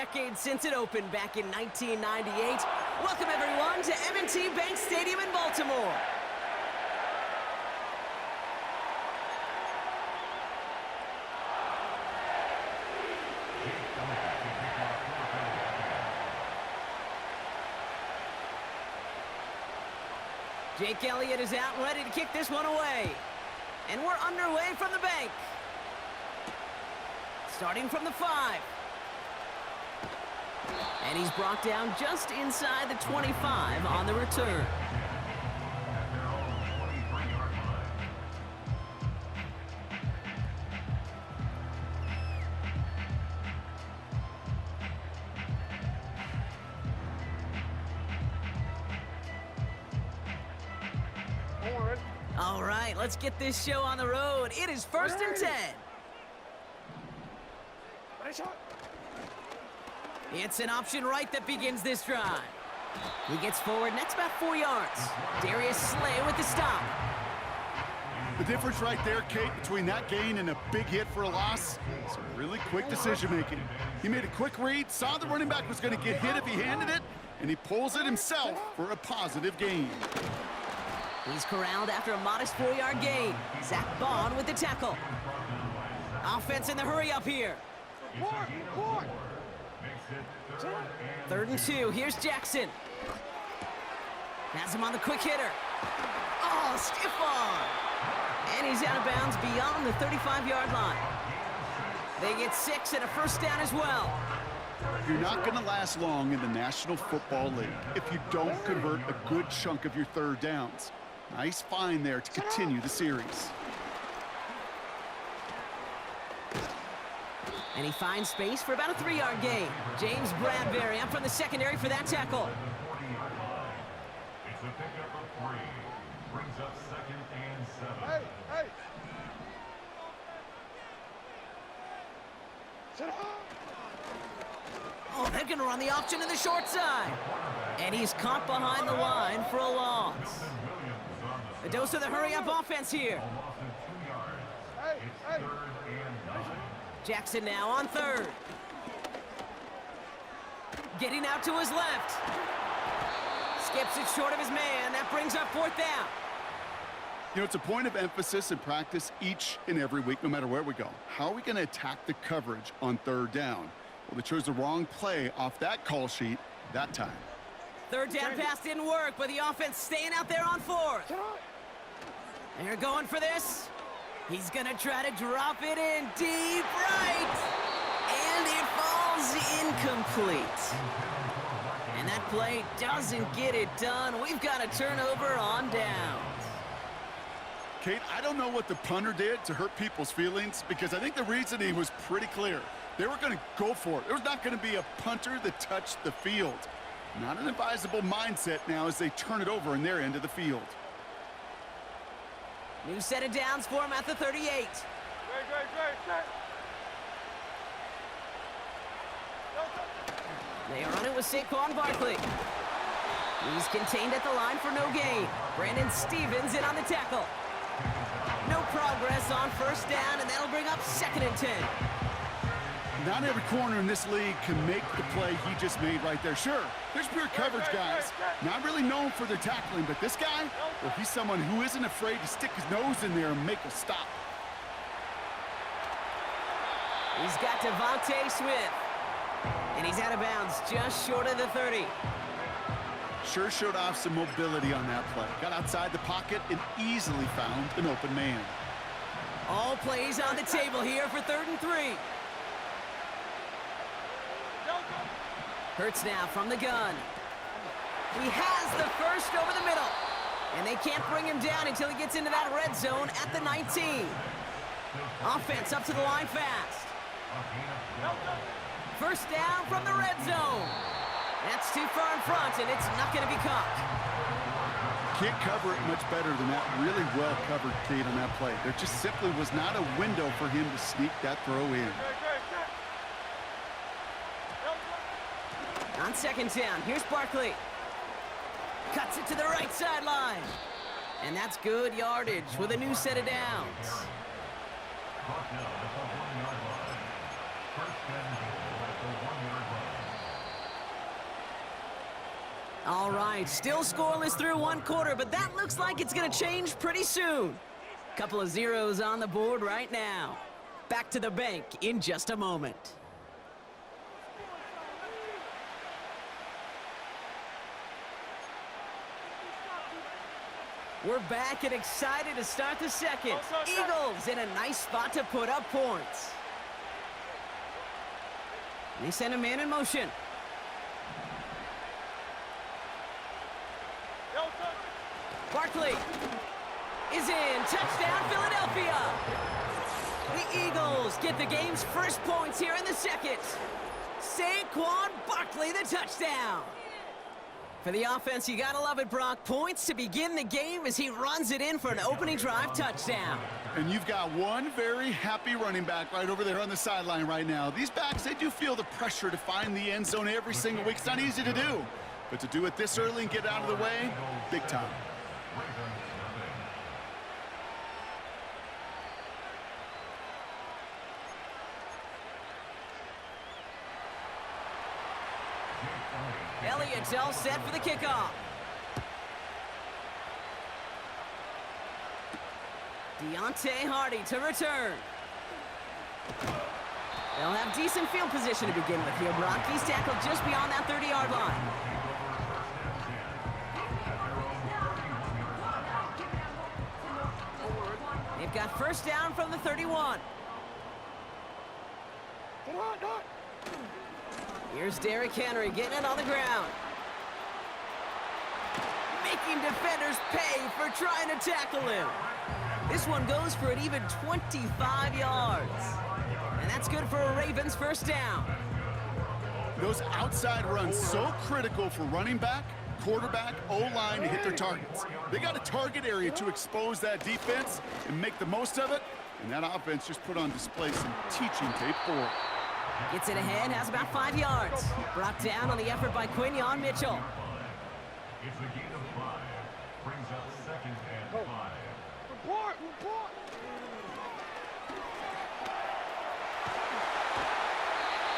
decade since it opened back in 1998. Welcome, everyone, to M&T Bank Stadium in Baltimore. Jake Elliott is out and ready to kick this one away. And we're underway from the bank. Starting from the 5. And he's brought down just inside the 25 on the return. All right, let's get this show on the road. It is 1st and 10. It's an option right that begins this drive. He gets forward, next about 4 yards. Darius Slay with the stop. The difference right there, Kate, between that gain and a big hit for a loss, some really quick decision-making. He made a quick read, saw the running back was going to get hit if he handed it, and he pulls it himself for a positive gain. He's corralled after a modest 4-yard gain. Zach Bond with the tackle. Offense in the hurry up here. 3rd and 2. Here's Jackson. Has him on the quick hitter. Oh, stiff arm. And he's out of bounds beyond the 35-yard line. They get 6 and a first down as well. You're not going to last long in the National Football League if you don't convert a good chunk of your third downs. Nice find there to continue the series. And he finds space for about a 3-yard gain. James Bradbury up from the secondary for that tackle. It's a pickup of 3. Brings up 2nd and 7. Oh, they're going to run the option to the short side. And he's caught behind the line for a loss. A dose of the hurry-up offense here. Jackson now on 3rd. Getting out to his left. Skips it short of his man. That brings up 4th down. You know, it's a point of emphasis in practice each and every week, no matter where we go. How are we going to attack the coverage on 3rd down? Well, they chose the wrong play off that call sheet that time. 3rd down pass didn't work, but the offense staying out there on 4th. They're going for this. He's going to try to drop it in deep right. And it falls incomplete. And that play doesn't get it done. We've got a turnover on downs. Kate, I don't know what the punter did to hurt people's feelings because I think the reasoning was pretty clear. They were going to go for it. There was not going to be a punter that touched the field. Not an advisable mindset now as they turn it over in their end of the field. New set of downs for him at the 38. Great. They run it with Saquon Barkley. He's contained at the line for no gain. Brandon Stevens in on the tackle. No progress on 1st down, and that'll bring up 2nd and 10. Not every corner in this league can make the play he just made right there. Sure, there's pure coverage guys. Not really known for their tackling, but this guy, well, he's someone who isn't afraid to stick his nose in there and make a stop. He's got Devontae Smith. And he's out of bounds just short of the 30. Sure showed off some mobility on that play. Got outside the pocket and easily found an open man. All plays on the table here for 3rd and 3. Hurts now from the gun. He has the first over the middle. And they can't bring him down until he gets into that red zone at the 19. Offense up to the line fast. 1st down from the red zone. That's too far in front, and it's not going to be caught. Can't cover it much better than that. Really well covered, Kate, on that play. There just simply was not a window for him to sneak that throw in. On 2nd down, here's Barkley. Cuts it to the right sideline. And that's good yardage with a new set of downs. Brought down at the 1-yard line. 1st and goal at the 1-yard line. All right, still scoreless through one quarter, but that looks like it's going to change pretty soon. Couple of zeros on the board right now. Back to the bank in just a moment. We're back and excited to start the second. Eagles in a nice spot to put up points. They send a man in motion. Barkley is in. Touchdown, Philadelphia. The Eagles get the game's first points here in the second. Saquon Barkley, the touchdown. For the offense, you gotta love it, Brock. Points to begin the game as he runs it in for an opening drive touchdown. And you've got one very happy running back right over there on the sideline right now. These backs, they do feel the pressure to find the end zone every single week. It's not easy to do. But to do it this early and get out of the way, big time. Elliott's all set for the kickoff. Deontay Hardy to return. They'll have decent field position to begin with here, Brock. He's tackled just beyond that 30-yard line. They've got first down from the 31. Here's Derrick Henry getting it on the ground. Making defenders pay for trying to tackle him. This one goes for an even 25 yards. And that's good for a Ravens first down. Those outside runs so critical for running back, quarterback, O-line to hit their targets. They got a target area to expose that defense and make the most of it. And that offense just put on display some teaching tape for it. Gets it ahead, has about 5 yards. Brought down on the effort by Quinyon Mitchell. It's a gain of 5. Brings up second and 5. Report!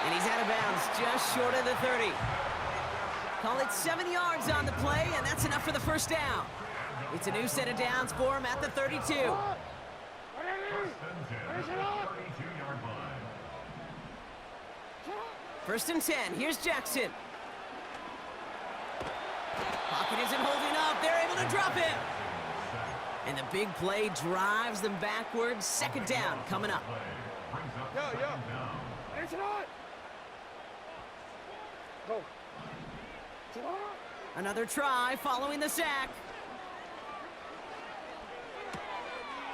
And he's out of bounds, just short of the 30. Call it 7 yards on the play, and that's enough for the first down. It's a new set of downs for him at the 32. First and 10. 32-yard line. First and 10, here's Jackson. Pocket isn't holding up, they're able to drop him. And the big play drives them backwards. Second down coming up. Go. Another try following the sack.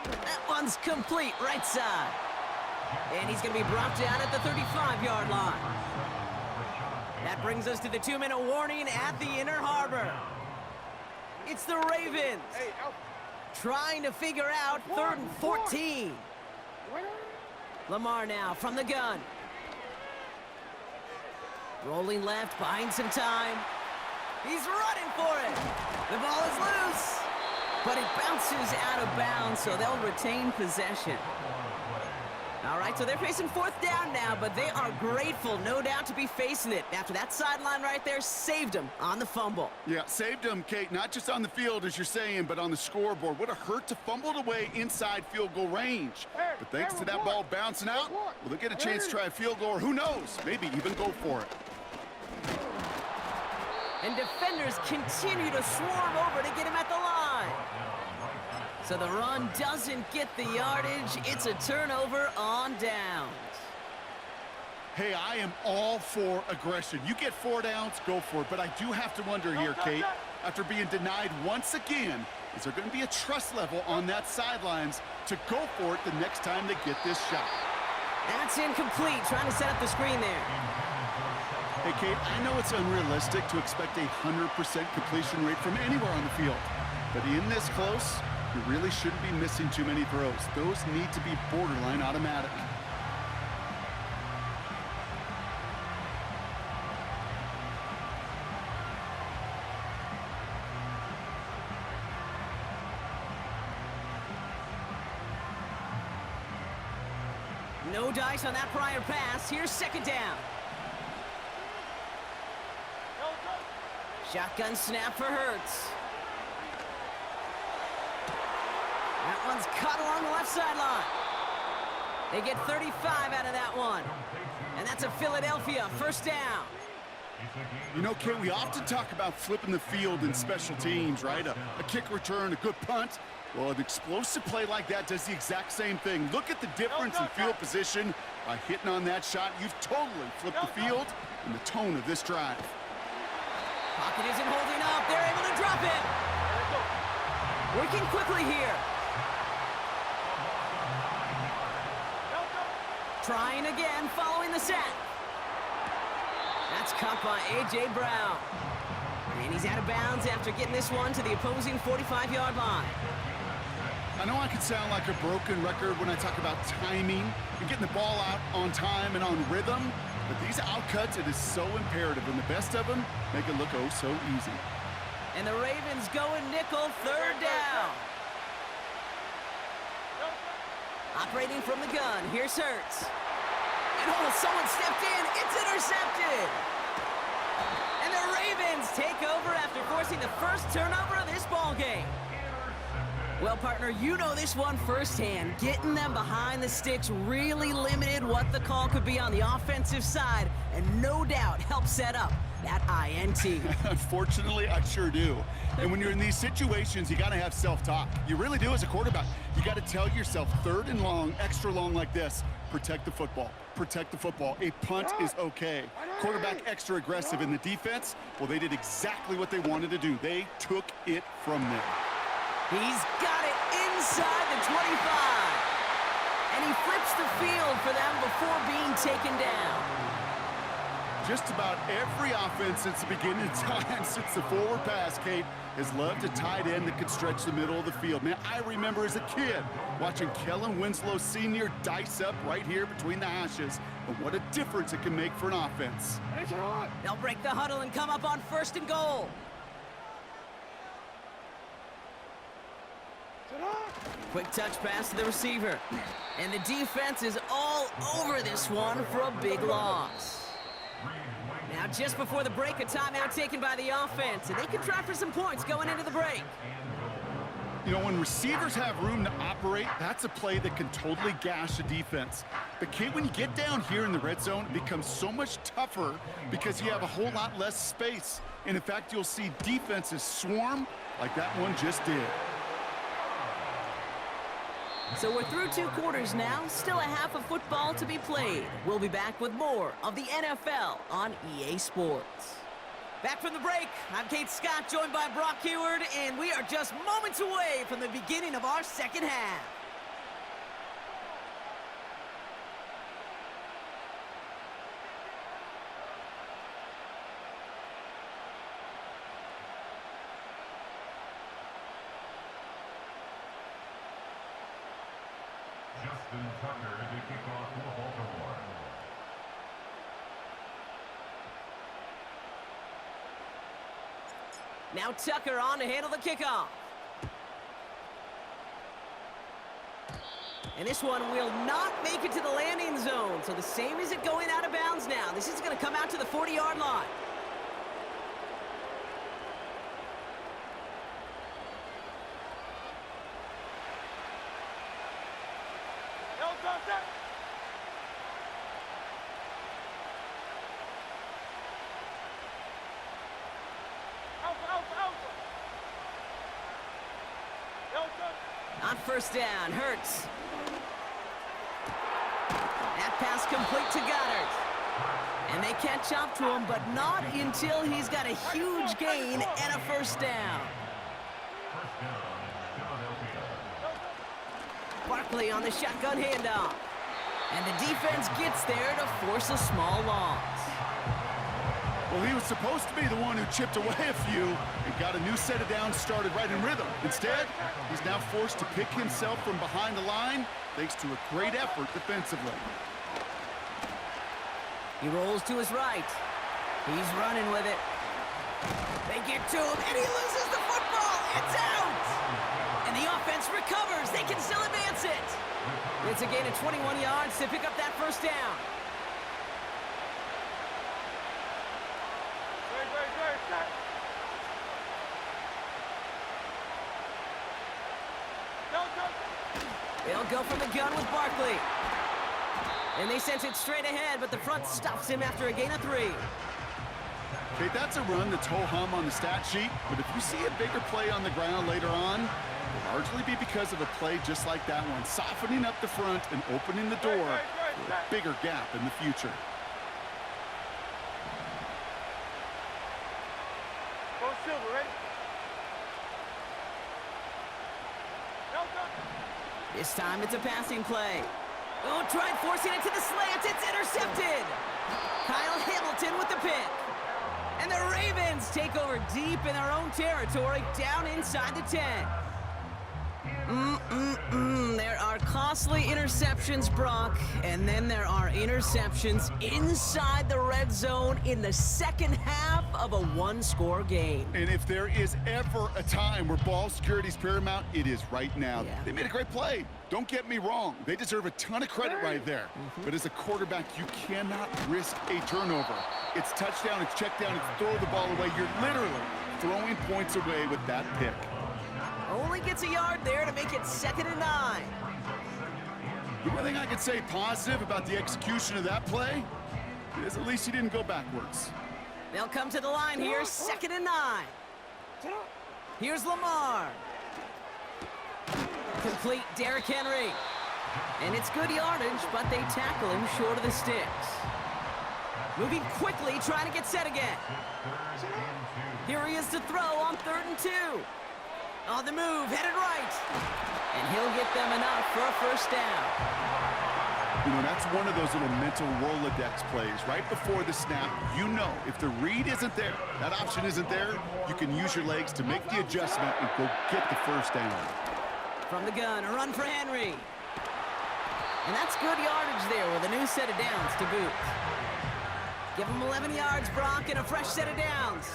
That one's complete, right side. And he's going to be brought down at the 35-yard line. That brings us to the 2-minute warning at the Inner Harbor. It's the Ravens trying to figure out 3rd and 14. Lamar now from the gun. Rolling left, buying some time. He's running for it. The ball is loose, but it bounces out of bounds, so they'll retain possession. All right, so they're facing 4th down now, but they are grateful, no doubt, to be facing it after that sideline right there saved them on the fumble. Yeah, saved them, Kate, not just on the field, as you're saying, but on the scoreboard. What a hurt to fumble it away inside field goal range. But thanks to that ball bouncing out, well, they'll get a chance to try a field goal, or who knows, maybe even go for it. And defenders continue to swarm over to get him at the line. So the run doesn't get the yardage. It's a turnover on downs. Hey, I am all for aggression. You get 4 downs, go for it. But I do have to wonder here, Kate, after being denied once again, is there going to be a trust level on that sidelines to go for it the next time they get this shot? That's incomplete. Trying to set up the screen there. Hey, Kate, I know it's unrealistic to expect a 100% completion rate from anywhere on the field. But in this close, you really shouldn't be missing too many throws. Those need to be borderline automatic. No dice on that prior pass. Here's second down. Shotgun snap for Hurts. That one's caught along the left sideline. They get 35 out of that one. And that's a Philadelphia first down. You know, Kate, we often talk about flipping the field in special teams, right? A kick return, a good punt. Well, an explosive play like that does the exact same thing. Look at the difference in field position. By hitting on that shot, you've totally flipped the field and the tone of this drive. Pocket isn't holding up. They're able to drop it. Working quickly here. Trying again following the sack. That's caught by A.J. Brown. And he's out of bounds after getting this one to the opposing 45-yard line. I know I can sound like a broken record when I talk about timing and getting the ball out on time and on rhythm, but these outcuts, it is so imperative, and the best of them make it look oh so easy. And the Ravens going nickel, third down. Operating from the gun, here's Hurts. And oh, someone stepped in, it's intercepted. And the Ravens take over after forcing the first turnover of this ball game. Well, partner, you know this one firsthand. Getting them behind the sticks really limited what the call could be on the offensive side, and no doubt helped set up that INT. Unfortunately, I sure do. And when you're in these situations, you got to have self-talk. You really do as a quarterback. You got to tell yourself, third and long, extra long like this, protect the football. Protect the football. A punt is okay. Quarterback extra aggressive in the defense, well, they did exactly what they wanted to do. They took it from them. He's got it inside the 25. And he flips the field for them before being taken down. Just about every offense since the beginning of time, since the forward pass, Kate, has loved a tight end that could stretch the middle of the field. Man, I remember as a kid watching Kellen Winslow Sr. dice up right here between the hashes. And what a difference it can make for an offense. They'll break the huddle and come up on first and goal. Quick touch pass to the receiver. And the defense is all over this one for a big loss. Now, just before the break, a timeout taken by the offense, and they can try for some points going into the break. You know, when receivers have room to operate, that's a play that can totally gash a defense. But, Kate, when you get down here in the red zone, it becomes so much tougher because you have a whole lot less space. And, in fact, you'll see defenses swarm like that one just did. So we're through 2 quarters now, still a half of football to be played. We'll be back with more of the NFL on EA Sports. Back from the break, I'm Kate Scott, joined by Brock Heward, and we are just moments away from the beginning of our second half. Tucker to kick off for Baltimore. Now Tucker on to handle the kickoff. And this one will not make it to the landing zone. So the same as it going out of bounds now. This is going to come out to the 40-yard line. On first down, Hurts. That pass complete to Goddard. And they catch up to him, but not until he's got a huge gain and a first down. Barkley on the shotgun handoff. And the defense gets there to force a small loss. Well, he was supposed to be the one who chipped away a few and got a new set of downs started right in rhythm. Instead, he's now forced to pick himself from behind the line thanks to a great effort defensively. He rolls to his right. He's running with it. They get to him, and he loses the football. It's out! And the offense recovers. They can still advance it. It's a gain of 21 yards to pick up that first down. They'll go from the gun with Barkley. And they sent it straight ahead, but the front stops him after a gain of 3. Okay, that's a run that's ho-hum on the stat sheet, but if you see a bigger play on the ground later on, it'll largely be because of a play just like that one, softening up the front and opening the door for a bigger gap in the future. Go Silver, ready? This time it's a passing play. Oh, tried forcing it to the slant. It's intercepted. Kyle Hamilton with the pick. And the Ravens take over deep in their own territory, down inside the 10. There are costly interceptions, Brock, and then there are interceptions inside the red zone in the second half of a one-score game. And if there is ever a time where ball security is paramount, it is right now. Yeah. They made a great play. Don't get me wrong. They deserve a ton of credit right there. But as a quarterback, you cannot risk a turnover. It's touchdown, it's check down, it's throw the ball away. You're literally throwing points away with that pick. Only gets a yard there to make it 2nd and 9. The only thing I could say positive about the execution of that play is at least he didn't go backwards. They'll come to the line here, 2nd and 9. Here's Lamar. Complete Derrick Henry. And it's good yardage, but they tackle him short of the sticks. Moving quickly, trying to get set again. Here he is to throw on 3rd and 2. On the move, headed right. And he'll get them enough for a first down. You know, that's one of those little mental Rolodex plays. Right before the snap, you know if the read isn't there, that option isn't there, you can use your legs to make the adjustment and go get the first down. From the gun, a run for Henry. And that's good yardage there with a new set of downs to boot. Give him 11 yards, Brock, and a fresh set of downs.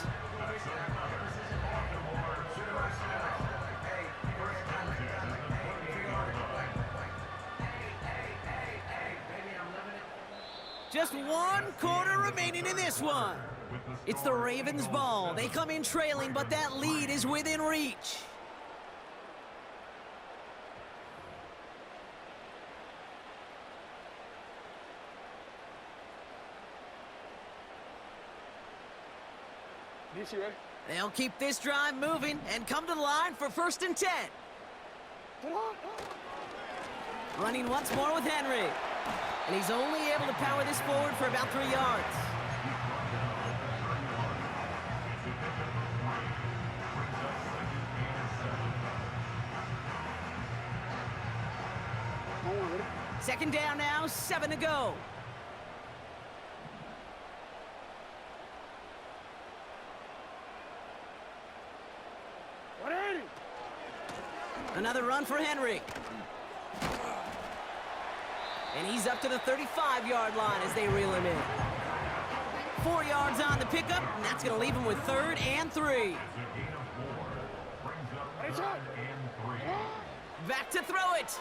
Just 1 quarter remaining in this one. It's the Ravens' ball. They come in trailing, but that lead is within reach. DC, ready? They'll keep this drive moving and come to the line for 1st and 10. Running once more with Henry. And he's only able to power this forward for about 3 yards. Second down now, 7 to go. Another run for Henry. And he's up to the 35-yard line as they reel him in. 4 yards on the pickup, and that's going to leave him with 3rd and 3. Back to throw it.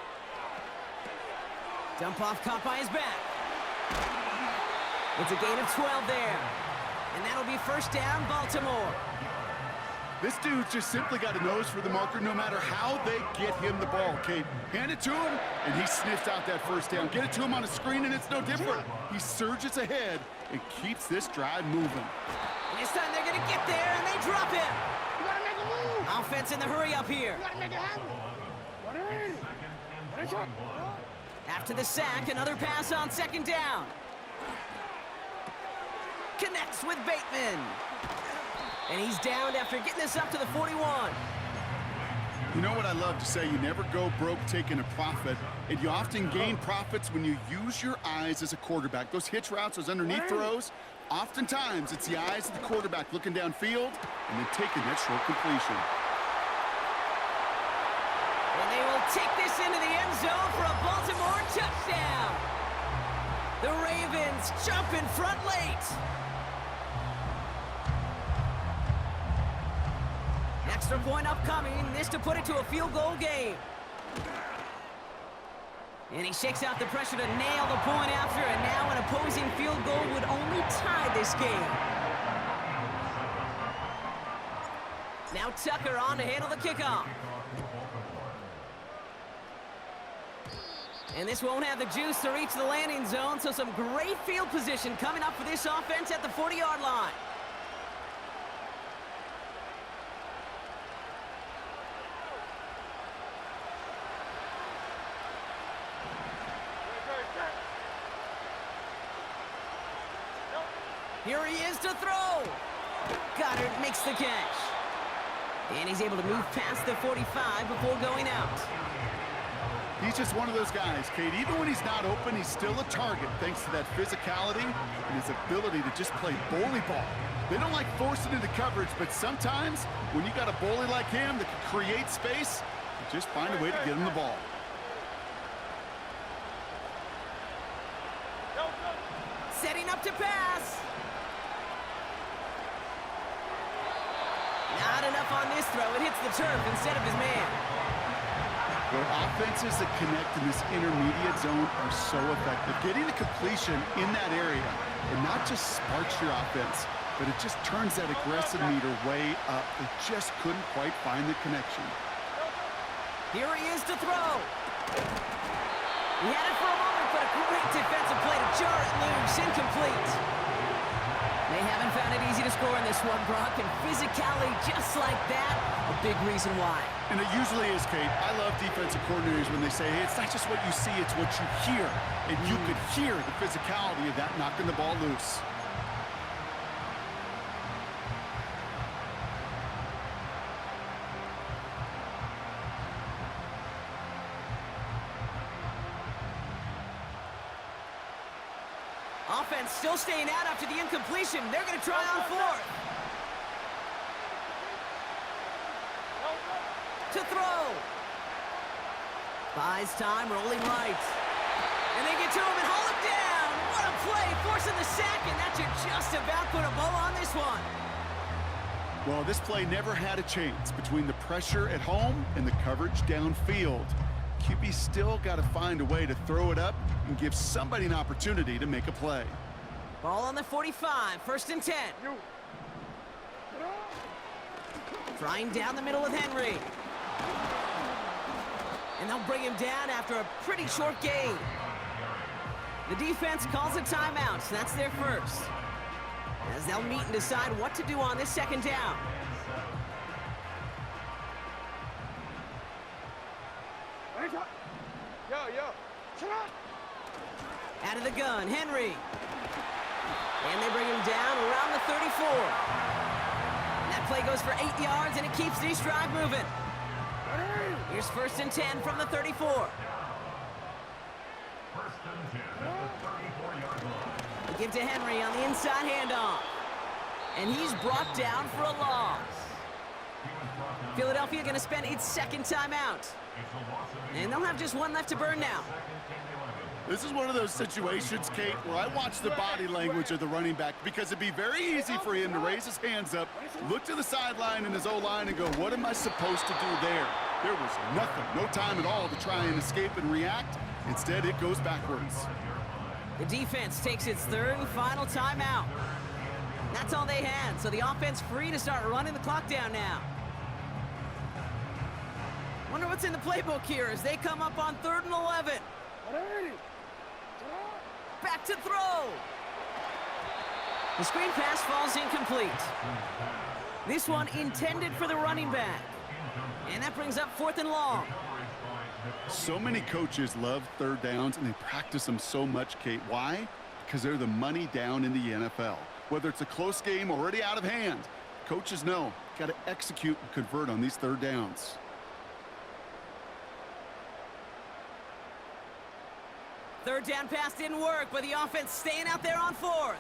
Dump off caught by his back. It's a gain of 12 there. And that'll be first down, Baltimore. This dude's just simply got a nose for the marker no matter how they get him the ball, Kate. Hand it to him, and he sniffs out that first down. Get it to him on a screen, and it's no different. He surges ahead and keeps this drive moving. And this time they're going to get there, and they drop him. You gotta make a move. Offense in the hurry up here. You gotta make it happen. After the sack, another pass on 2nd down. Connects with Bateman. And he's downed after getting this up to the 41. You know what I love to say? You never go broke taking a profit, and you often gain profits when you use your eyes as a quarterback. Those hitch routes, those underneath throws, oftentimes it's the eyes of the quarterback looking downfield and then taking that short completion. And they will take this into the end zone for a Baltimore touchdown. The Ravens jump in front late. Extra point upcoming, this to put it to a field goal game. And he shakes out the pressure to nail the point after, and now an opposing field goal would only tie this game. Now Tucker on to handle the kickoff. And this won't have the juice to reach the landing zone, so some great field position coming up for this offense at the 40-yard line. Here he is to throw. Goddard makes the catch. And he's able to move past the 45 before going out. He's just one of those guys, Kate. Even when he's not open, he's still a target thanks to that physicality and his ability to just play bully ball. They don't like forcing into coverage, but sometimes when you got a bully like him that can create space, you just find a way to get him the ball. Setting up to pass. Not enough on this throw. It hits the turf instead of his man. Well, offenses that connect in this intermediate zone are so effective. Getting the completion in that area, it not just sparks your offense, but it just turns that aggressive meter way up. They just couldn't quite find the connection. Here he is to throw. He had it for a moment, but a great defensive play to jar it loose. Incomplete. They haven't found it easy to score in this one, Brock, and physicality just like that, a big reason why. And it usually is, Kate. I love defensive coordinators when they say, hey, it's not just what you see, it's what you hear. And you could hear the physicality of that knocking the ball loose. Offense still staying out after the incompletion. They're going to try on fourth. To throw. Buys time, rolling right. And they get to him and haul him down. What a play, forcing the sack, and that should just about put a bow on this one. Well, this play never had a chance between the pressure at home and the coverage downfield. QB still got to find a way to throw it up and give somebody an opportunity to make a play. Ball on the 45, 1st and 10. Trying down the middle with Henry. And they'll bring him down after a pretty short gain. The defense calls a timeout, so that's their first. As they'll meet and decide what to do on this 2nd down. Out of the gun, Henry. And they bring him down around the 34. And that play goes for 8 yards, and it keeps this drive moving. Here's 1st and 10 from the 34. 1st and 10 at the 34-yard line. They give to Henry on the inside handoff. And he's brought down for a loss. Philadelphia going to spend its 2nd timeout. And they'll have just one left to burn now. This is one of those situations, Kate, where I watch the body language of the running back because it'd be very easy for him to raise his hands up, look to the sideline in his O-line and go, what am I supposed to do there? There was nothing, no time at all to try and escape and react. Instead, it goes backwards. The defense takes its 3rd and final timeout. That's all they had, so the offense free to start running the clock down now. Wonder what's in the playbook here as they come up on 3rd and 11. Back to throw. The screen pass falls incomplete. This one intended for the running back. And that brings up 4th and long. So many coaches love 3rd downs, and they practice them so much, Kate. Why? Because they're the money down in the NFL. Whether it's a close game already out of hand, coaches know, got to execute and convert on these 3rd downs. Third down pass didn't work, but the offense staying out there on 4th.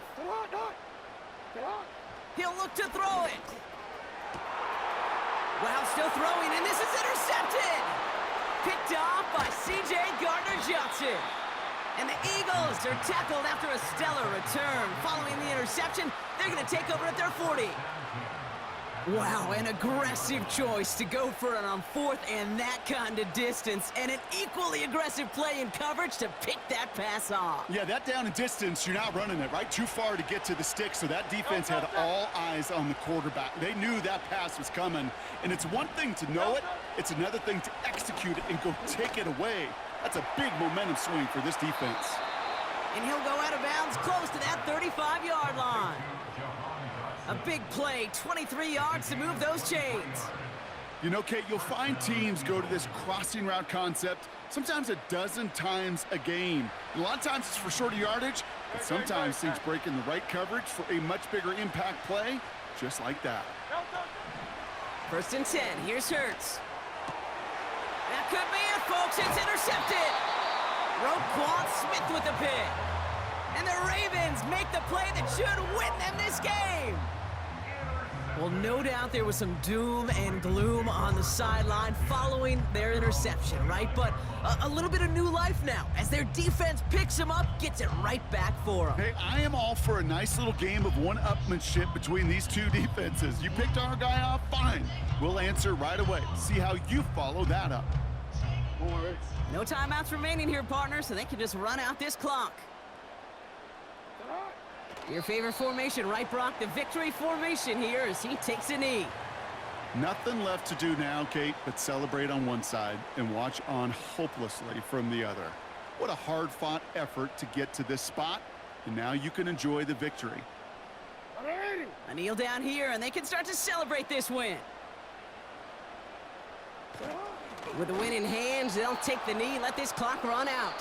He'll look to throw it. Well, still throwing, and this is intercepted. Picked off by C.J. Gardner-Johnson. And the Eagles are tackled after a stellar return. Following the interception, they're going to take over at their 40. Wow, an aggressive choice to go for it on 4th and that kind of distance, and an equally aggressive play in coverage to pick that pass off. Yeah, that down and distance, you're not running it, right? Too far to get to the stick, so that defense had all eyes on the quarterback. They knew that pass was coming, and it's one thing to know it, it's another thing to execute it and go take it away. That's a big momentum swing for this defense. And he'll go out of bounds close to that 35-yard line. A big play, 23 yards to move those chains. You know, Kate, you'll find teams go to this crossing route concept sometimes a dozen times a game. And a lot of times it's for shorter yardage, but sometimes things break in the right coverage for a much bigger impact play, just like that. 1st and 10, here's Hurts. That could be it, folks, it's intercepted. Roquan Smith with the pick. And the Ravens make the play that should win them this game. Well, no doubt there was some doom and gloom on the sideline following their interception, right? But a little bit of new life now as their defense picks them up, gets it right back for them. Hey, I am all for a nice little game of one-upmanship between these two defenses. You picked our guy off, fine. We'll answer right away. See how you follow that up. No timeouts remaining here, partner, so they can just run out this clock. Your favorite formation, right, Brock? The victory formation here as he takes a knee. Nothing left to do now, Kate, but celebrate on one side and watch on hopelessly from the other. What a hard-fought effort to get to this spot, and now you can enjoy the victory. A kneel down here, and they can start to celebrate this win. With the win in hands, they'll take the knee, let this clock run out.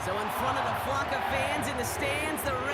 So in front of the flock of fans in the stands, the Ravens